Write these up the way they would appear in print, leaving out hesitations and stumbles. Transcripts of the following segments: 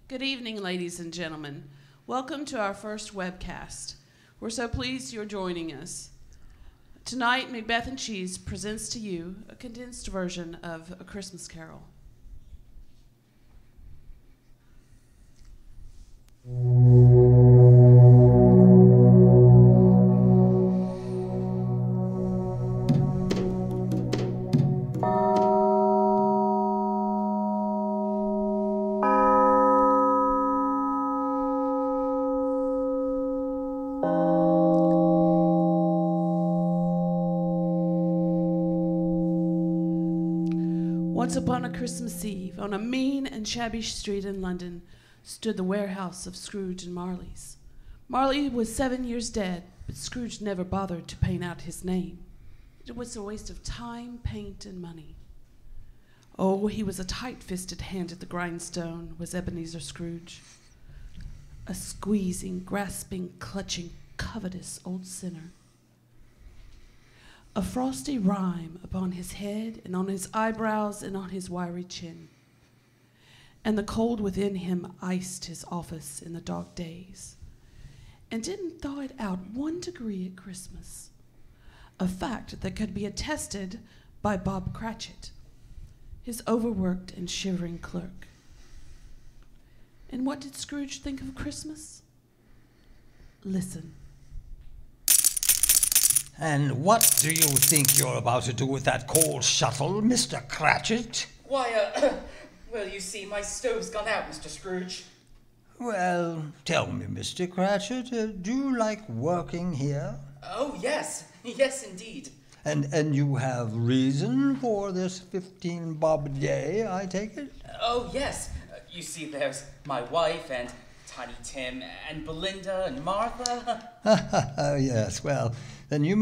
Good evening, ladies and gentlemen. Welcome to our first webcast. We're so pleased you're joining us. Tonight, Macbeth and Cheese presents to you a condensed version of A Christmas Carol. Once upon a Christmas Eve, on a mean and shabby street in London, stood the warehouse of Scrooge and Marley's. Marley was 7 years dead, but Scrooge never bothered to paint out his name. It was a waste of time, paint, and money. Oh, he was a tight-fisted hand at the grindstone, was Ebenezer Scrooge. A squeezing, grasping, clutching, covetous old sinner. A frosty rime upon his head and on his eyebrows and on his wiry chin. And the cold within him iced his office in the dark days. And didn't thaw it out 1 degree at Christmas. A fact that could be attested by Bob Cratchit, his overworked and shivering clerk. And what did Scrooge think of Christmas? Listen. And what do you think you're about to do with that coal shuttle, Mr. Cratchit? Why, well, you see, my stove's gone out, Mr. Scrooge. Well, tell me, Mr. Cratchit, do you like working here? Oh, yes. Yes, indeed. And you have reason for this 15 bob a day, I take it? Oh, yes. You see, there's my wife and Tiny Tim and Belinda and Martha. Yes, well, then I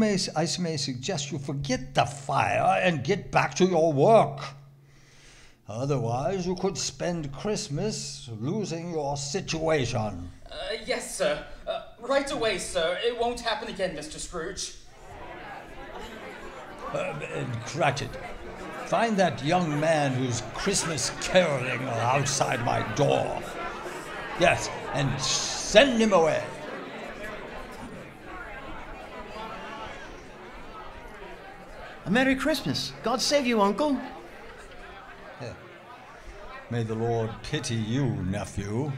may suggest you forget the fire and get back to your work. Otherwise, you could spend Christmas losing your situation. Yes, sir. Right away, sir. It won't happen again, Mr. Scrooge. Cratchit, find that young man who's Christmas caroling outside my door. Yes, and send him away. A Merry Christmas. God save you, Uncle. Yeah. May the Lord pity you, nephew.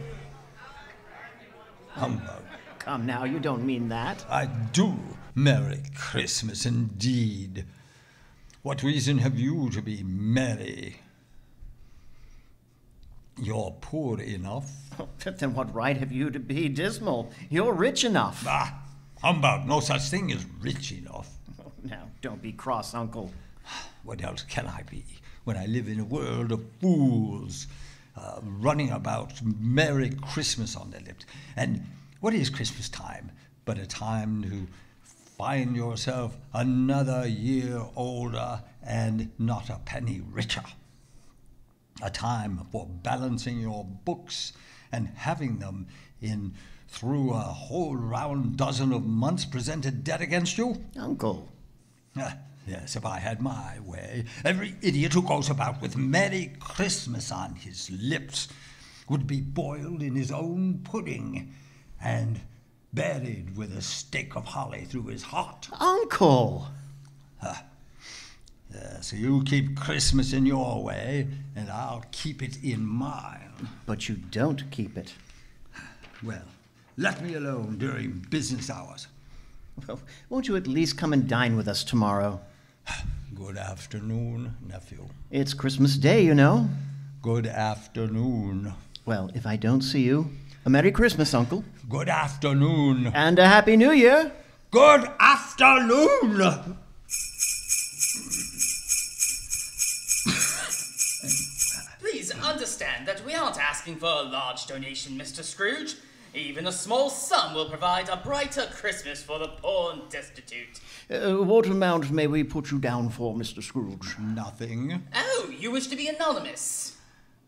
Humbug. Come now, you don't mean that. I do. Merry Christmas, indeed. What reason have you to be merry? You're poor enough. Oh, but then what right have you to be dismal? You're rich enough. Ah, humbug. No such thing as rich enough. Oh, now, don't be cross, Uncle. What else can I be when I live in a world of fools running about Merry Christmas on their lips? And what is Christmas time but a time to find yourself another year older and not a penny richer? A time for balancing your books and having them in through a whole round dozen of months presented debt against you? Uncle. Yes, if I had my way, every idiot who goes about with Merry Christmas on his lips would be boiled in his own pudding and buried with a stake of holly through his heart. Uncle! So you keep Christmas in your way, and I'll keep it in mine. But you don't keep it. Well, let me alone during business hours. Well, won't you at least come and dine with us tomorrow? Good afternoon, nephew. It's Christmas Day, you know. Good afternoon. Well, if I don't see you, a Merry Christmas, Uncle. Good afternoon. And a Happy New Year. Good afternoon. Please understand that we aren't asking for a large donation, Mr. Scrooge. Even a small sum will provide a brighter Christmas for the poor and destitute. What amount may we put you down for, Mr. Scrooge? Nothing. Oh, you wish to be anonymous?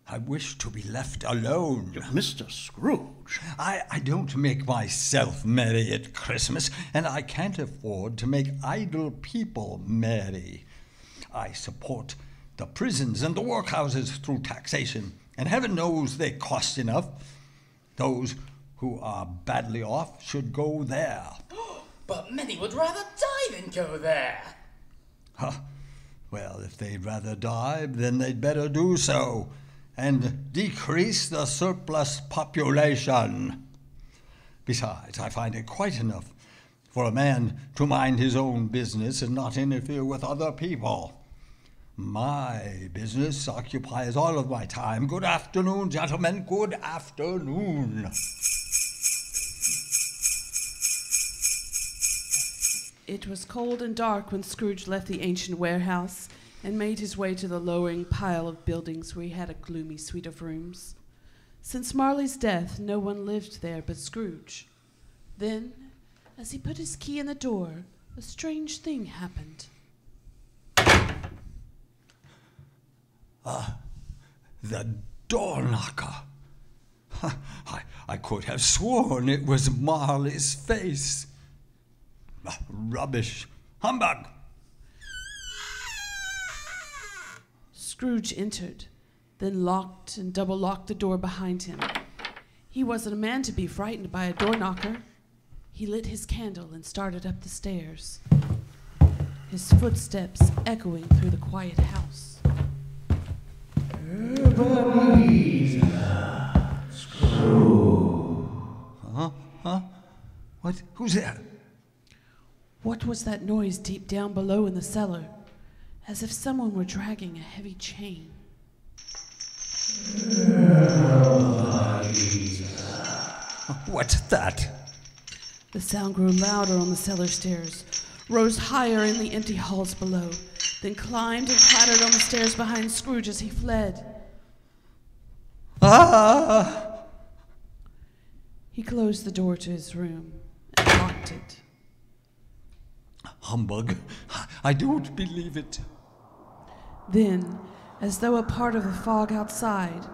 I wish to be left alone. Mr. Scrooge. I don't make myself merry at Christmas, and I can't afford to make idle people merry. I support the prisons and the workhouses through taxation, And heaven knows they cost enough. Those who are badly off should go there. But many would rather die than go there. Huh. Well, if they'd rather die, then they'd better do so, and decrease the surplus population. Besides, I find it quite enough for a man to mind his own business and not interfere with other people. My business occupies all of my time. Good afternoon, gentlemen. Good afternoon. It was cold and dark when Scrooge left the ancient warehouse and made his way to the lowering pile of buildings where he had a gloomy suite of rooms. Since Marley's death, no one lived there but Scrooge. Then, as he put his key in the door, a strange thing happened. The door knocker. I could have sworn it was Marley's face. Rubbish. Humbug! Scrooge entered, then locked and double-locked the door behind him. He wasn't a man to be frightened by a door knocker. He lit his candle and started up the stairs, his footsteps echoing through the quiet house. Ebenezer Scrooge. Huh? What? Who's there? What was that noise deep down below in the cellar, as if someone were dragging a heavy chain? What's that? The sound grew louder on the cellar stairs, rose higher in the empty halls below, then climbed and clattered on the stairs behind Scrooge as he fled. Ah! He closed the door to his room and locked it. Humbug. I don't believe it. Then, as though a part of the fog outside,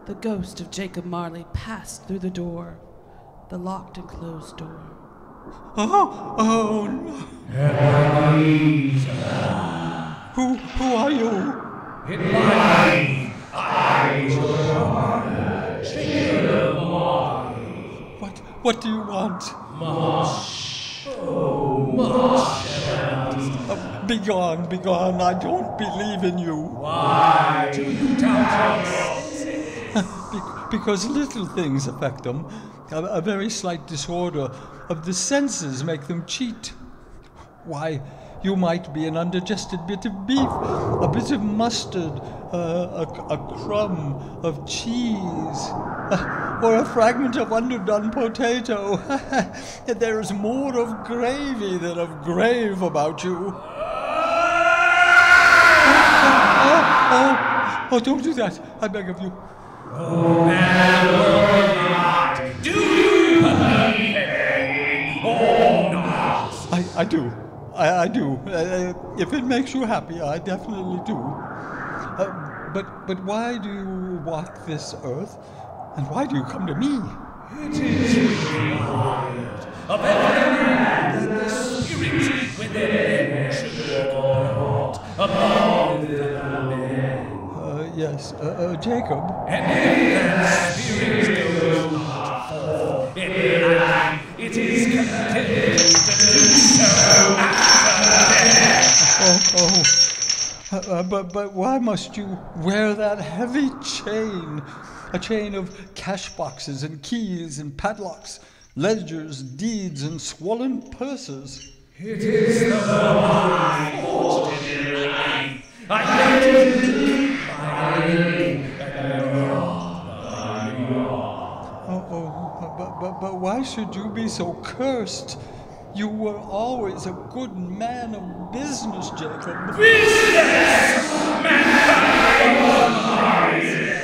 the ghost of Jacob Marley passed through the door, the locked and closed door. Oh no. Ebenezer. Who are you? In life, I was your father, Jacob Marley. What do you want? Much, oh, much. Begone, I don't believe in you. Why do you doubt us? Because little things affect them. A very slight disorder of the senses make them cheat. Why, you might be an undigested bit of beef, a bit of mustard, a crumb of cheese, or a fragment of underdone potato. There is more of gravy than of grave about you. Oh, don't do that, I beg of you. Oh, man, world, do you believe in or not? I do. I do. If it makes you happy, I definitely do. But why do you walk this earth? And why do you come to me? It is required of every man that the spirit within him should go above the men. Yes, Jacob. And if that spirit goes not forth in life, it is condemned to do so after death. But why must you wear that heavy chain? A chain of cash boxes and keys and padlocks, ledgers, deeds, and swollen purses. It is the one fortunate in life. I have to live by and not by God. But why should you be so cursed? You were always a good man of business, Jacob. Business! Mankind was my business.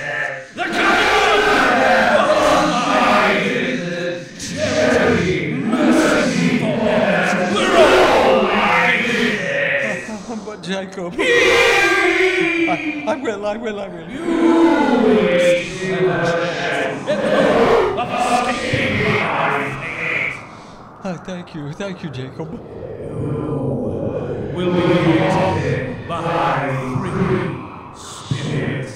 The Commonwealth was my business. Charity, mercy, forbearance were all my business. But Jacob... I will. You will still have the hope of escaping my fate. Thank you, Jacob. Will be haunted by three spirits.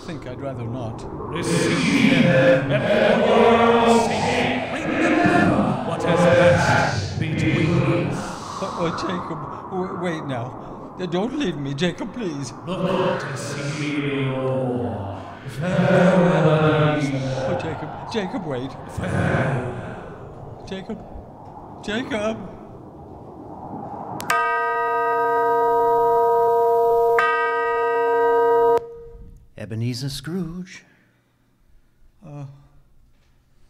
think I'd rather not. Receive them, and for your own sake, remember what has passed between us. Jacob, wait now. Don't leave me, Jacob, please. Look to see me no more. Farewell, Ebenezer. Oh, Jacob, wait. Farewell. Jacob. Ebenezer Scrooge.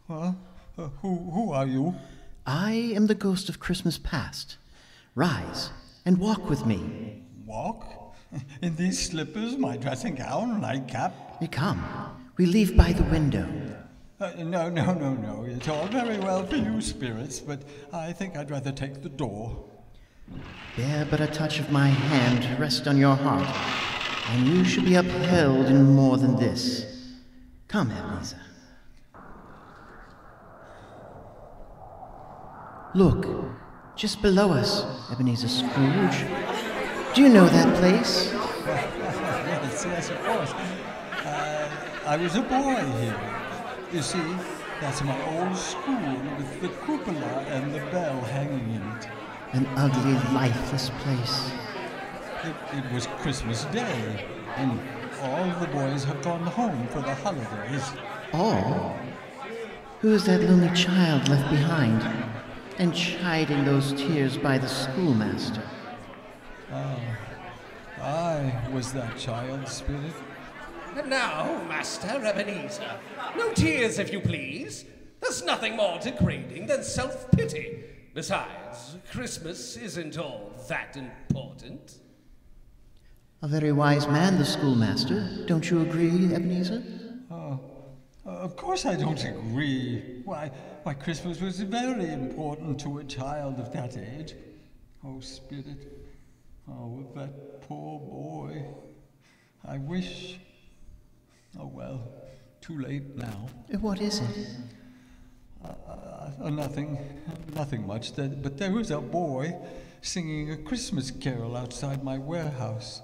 Who are you? I am the ghost of Christmas past. Rise and walk with me. Walk? In these slippers, my dressing gown, nightcap? Come, we leave by the window. No. It's all very well for you, spirits, but I think I'd rather take the door. Bear but a touch of my hand to rest on your heart, and you should be upheld in more than this. Come, Ebenezer. Look, just below us, Ebenezer Scrooge. Do you know that place? Yes, of course. I was a boy here. You see, that's my old school with the cupola and the bell hanging in it. An ugly, lifeless place. It was Christmas Day, and all the boys have gone home for the holidays. All? Who is that lonely child left behind, and chiding those tears by the schoolmaster? I was that child, Spirit. And now, Master Ebenezer, no tears if you please. There's nothing more degrading than self-pity. Besides, Christmas isn't all that important. A very wise man, the schoolmaster. Don't you agree, Ebenezer? Of course I don't agree. Why, Christmas was very important to a child of that age. Oh, Spirit. Oh, that poor boy. I wish... Oh, well, too late now. What is it? Nothing much. But there was a boy singing a Christmas carol outside my warehouse.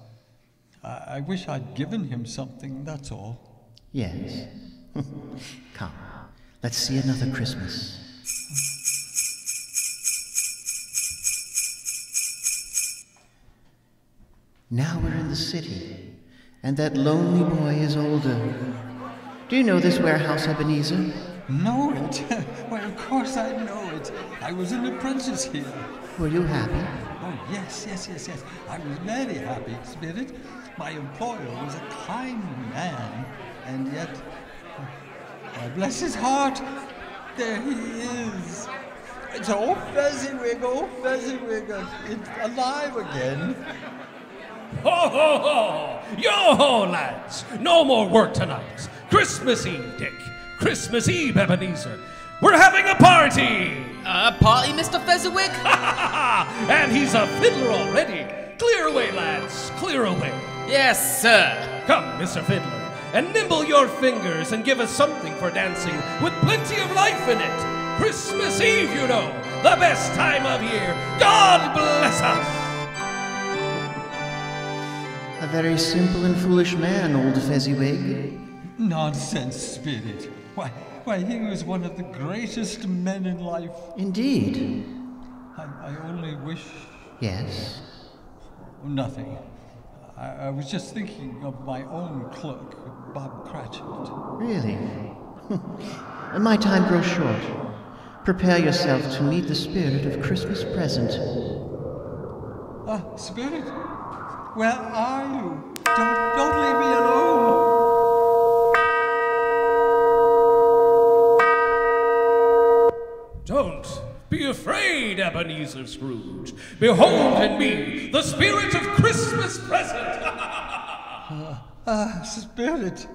I wish I'd given him something, that's all. Yes. Come, let's see another Christmas. Now we're in the city, and that lonely boy is older. Do you know this warehouse, Ebenezer? Know it? Why, of course I know it. I was an apprentice here. Were you happy? Oh, yes. I was very happy, Spirit. My employer was a kind man, and yet... bless his heart, there he is. It's old Fezziwig, it's alive again. Ho, ho, ho! Yo-ho, lads! No more work tonight. Christmas Eve, Dick. Christmas Eve, Ebenezer. We're having a party! A party, Mr. Fezziwig? And he's a fiddler already. Clear away, lads. Clear away. Yes, sir. Come, Mr. Fiddler, and nimble your fingers and give us something for dancing with plenty of life in it. Christmas Eve, you know, the best time of year. God bless us! A very simple and foolish man, old Fezziwig. Nonsense, Spirit. Why, he was one of the greatest men in life. Indeed. I only wish... Yes? Nothing. I was just thinking of my own clerk, Bob Cratchit. Really? My time grows short. Prepare yourself to meet the spirit of Christmas present. Spirit? Where are you? Don't leave me alone! Don't be afraid, Ebenezer Scrooge. Behold in me the spirit of Christmas present. Spirit.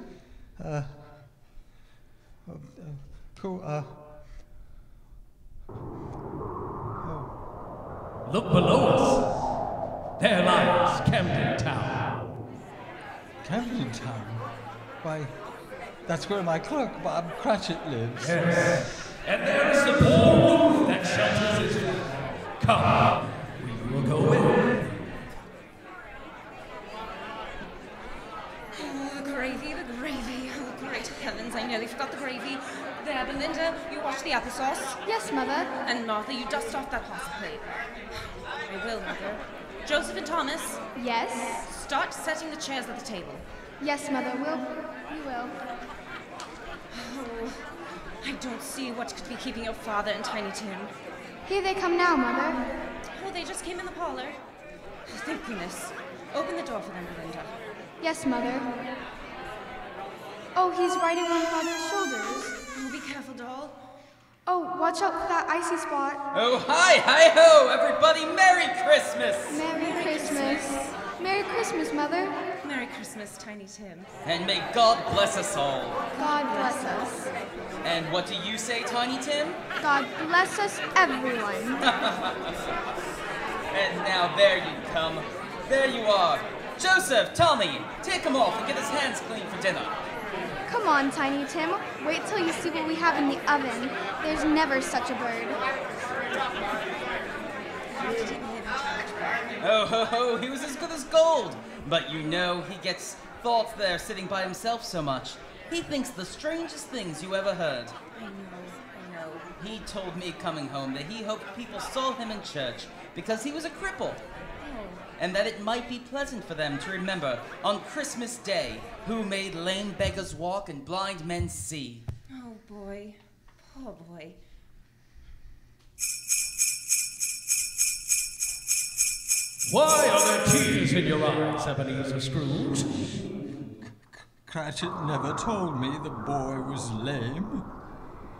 Look below us. There lies Camden Town. Camden Town? Why, that's where my clerk, Bob Cratchit, lives. Yes. And there is the poor roof that shelters his family. Come, we will go in. Oh, gravy, the gravy. Yes, Mother. And Martha, you dust off that horse plate. I will, Mother. Joseph and Thomas, Yes? start setting the chairs at the table. Yes, Mother. We will. Oh, I don't see what could be keeping your father and Tiny Tim. Here they come now, Mother. Oh, they just came in the parlor. Oh, thank goodness. Open the door for them, Belinda. Yes, Mother. Oh, he's riding on Father's shoulders. Oh, be careful, doll. Oh, watch out for that icy spot. Oh, hi-ho, everybody! Merry Christmas! Merry Christmas. Merry Christmas, Mother. Merry Christmas, Tiny Tim. And may God bless us all. God bless us. And what do you say, Tiny Tim? God bless us, everyone. And now there you come. There you are. Joseph, Tommy, take him off and get his hands clean for dinner. Come on, Tiny Tim. Wait till you see what we have in the oven. There's never such a bird. Oh, ho, ho, he was as good as gold. But you know, he gets thoughts there sitting by himself so much. He thinks the strangest things you ever heard. I know. He told me coming home that he hoped people saw him in church because he was a cripple. And that it might be pleasant for them to remember on Christmas Day who made lame beggars walk and blind men see. Oh, boy. Poor boy. Why are there tears in your eyes, Ebenezer Scrooge? Cratchit never told me the boy was lame.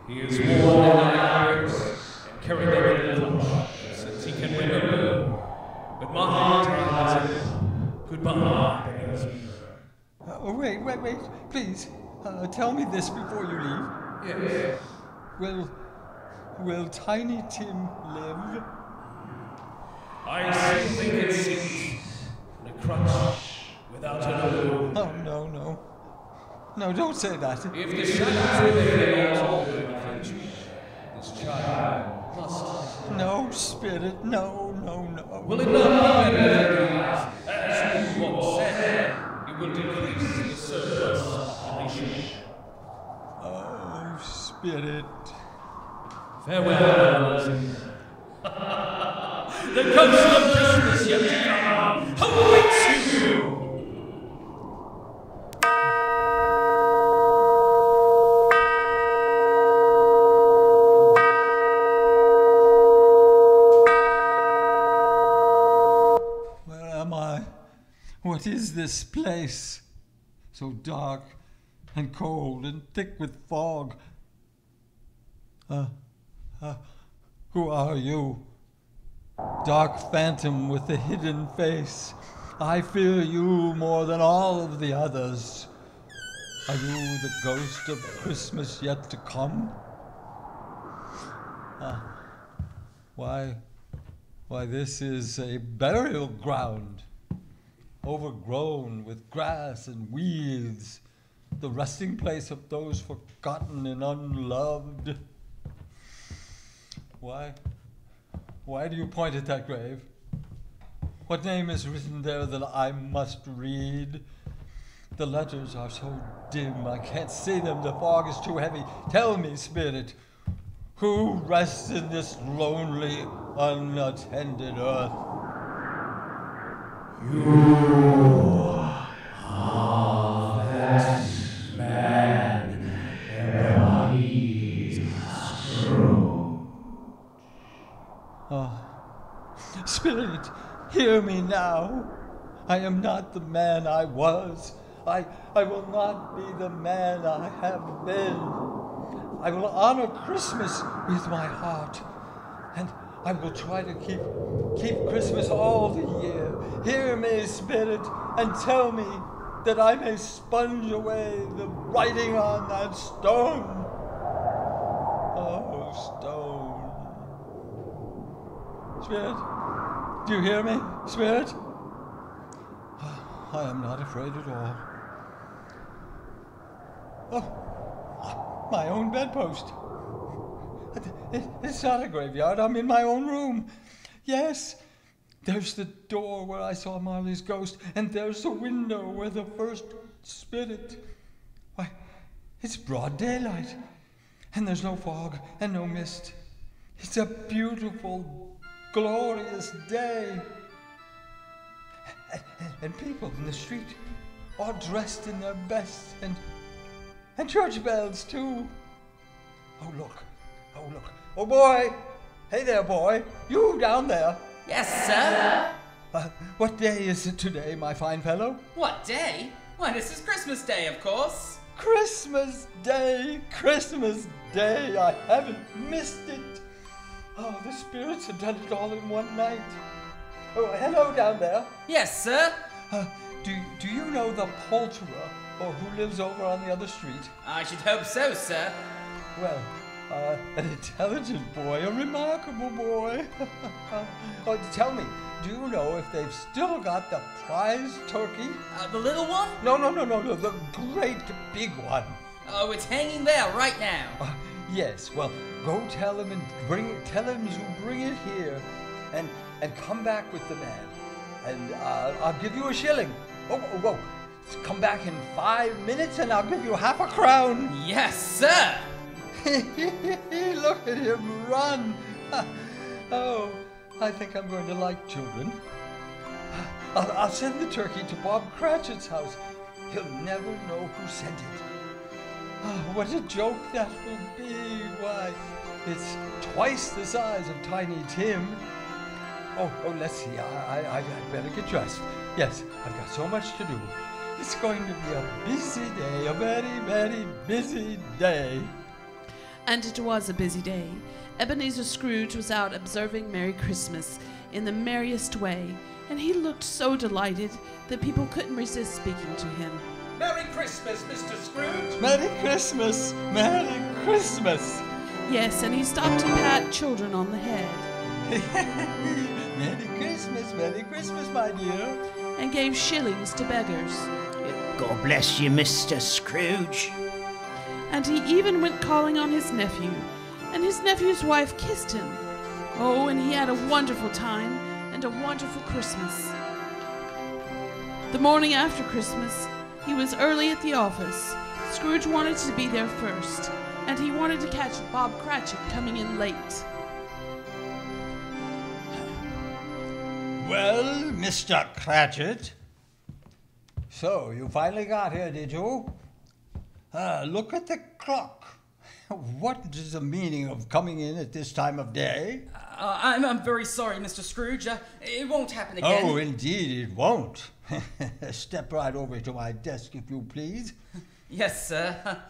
He is worn in irons and carried them in a lunch since he can remember. But my heart tells him, goodbye, Ebenezer. Wait, please. Tell me this before you leave. Yes. Will Tiny Tim live? I still think it sits in a crutch without an oar. Oh, no. No, don't say that. If the shadows remain all over the country, this child must. No, Spirit, no. Will it not be better that, as you once said, you will decrease the surplus population? Oh, Spirit. Farewell, Ebenezer. The ghost of Christmas yet to come awaits you! Where am I? What is this place? So dark and cold and thick with fog. Who are you? Dark phantom with a hidden face. I fear you more than all of the others. Are you the ghost of Christmas yet to come? Why, this is a burial ground, overgrown with grass and weeds, the resting place of those forgotten and unloved. Why do you point at that grave? What name is written there that I must read? The letters are so dim I can't see them. The fog is too heavy. Tell me, Spirit, who rests in this lonely, unattended earth? You are that man, Ebenezer Scrooge. Spirit, hear me now. I am not the man I was. I will not be the man I have been. I will honor Christmas with my heart, and I will try to keep Christmas all the year. Hear me, Spirit, and tell me that I may sponge away the writing on that stone. Oh, stone. Spirit, do you hear me, Spirit? I am not afraid at all. Oh, my own bedpost. It's not a graveyard. I'm in my own room. Yes, there's the door where I saw Marley's ghost, and there's the window where the first spirit. Why, it's broad daylight, and there's no fog and no mist. It's a beautiful, glorious day. And people in the street, all dressed in their best, and church bells too. Oh look, oh boy, hey there boy, you down there. Yes, sir. What day is it today, my fine fellow? What day? Why, this is Christmas Day, of course. Christmas Day, I haven't missed it. Oh, the spirits have done it all in one night. Oh, hello down there. Yes, sir. Do you know the poulterer, or who lives over on the other street? I should hope so, sir. Well, an intelligent boy, a remarkable boy. Oh, tell me, do you know if they've still got the prize turkey? The little one? No, the great big one. Oh, it's hanging there right now. Yes, well, go tell him and tell him to bring it here, and come back with the man, and I'll give you a shilling. Oh, come back in 5 minutes, and I'll give you half a crown. Yes, sir. Look at him run. Oh, I think I'm going to like children. I'll send the turkey to Bob Cratchit's house. He'll never know who sent it. Oh, what a joke that will be. Why, it's twice the size of Tiny Tim. Oh, let's see. I better get dressed. Yes, I've got so much to do. It's going to be a busy day, a very, very busy day. And it was a busy day. Ebenezer Scrooge was out observing Merry Christmas in the merriest way, and he looked so delighted that people couldn't resist speaking to him. Merry Christmas, Mr. Scrooge! Merry Christmas! Merry Christmas! Yes, and he stopped to pat children on the head. Merry Christmas, my dear. And gave shillings to beggars. God bless you, Mr. Scrooge. And he even went calling on his nephew, and his nephew's wife kissed him. Oh, and he had a wonderful time and a wonderful Christmas. The morning after Christmas, he was early at the office. Scrooge wanted to be there first, and he wanted to catch Bob Cratchit coming in late. Well, Mr. Cratchit, so you finally got here, did you? Look at the clock. What is the meaning of coming in at this time of day? I'm very sorry, Mr. Scrooge. It won't happen again. Oh, indeed it won't. Step right over to my desk, if you please. Yes, sir.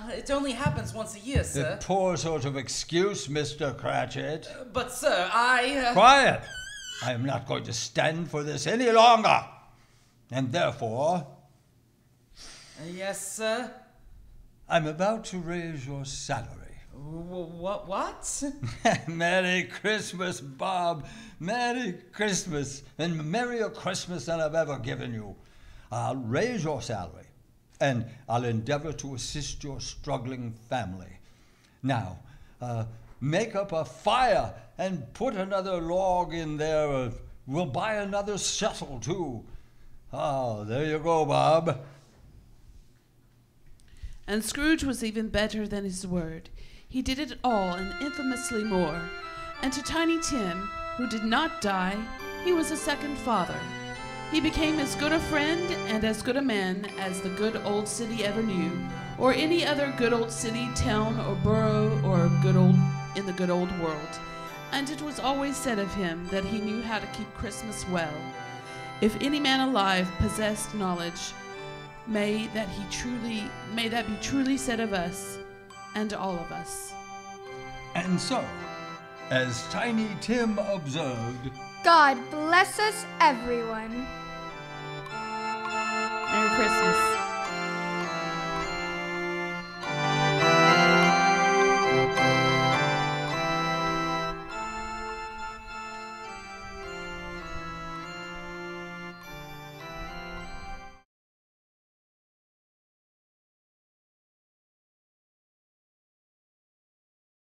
It only happens once a year, sir. A poor sort of excuse, Mr. Cratchit. But, sir, Quiet! I am not going to stand for this any longer. And therefore... Yes, sir? I'm about to raise your salary. What? Merry Christmas, Bob. Merry Christmas. And merrier Christmas than I've ever given you. I'll raise your salary, and I'll endeavor to assist your struggling family. Now, make up a fire and put another log in there. We'll buy another shuttle, too. Oh, there you go, Bob. And Scrooge was even better than his word. He did it all and infamously more. And to Tiny Tim, who did not die, he was a second father. He became as good a friend and as good a man as the good old city ever knew, or any other good old city, town, or borough, or in the good old world. And it was always said of him that he knew how to keep Christmas well. If any man alive possessed knowledge, may that be truly said of us and all of us. And so, as Tiny Tim observed, God bless us, everyone.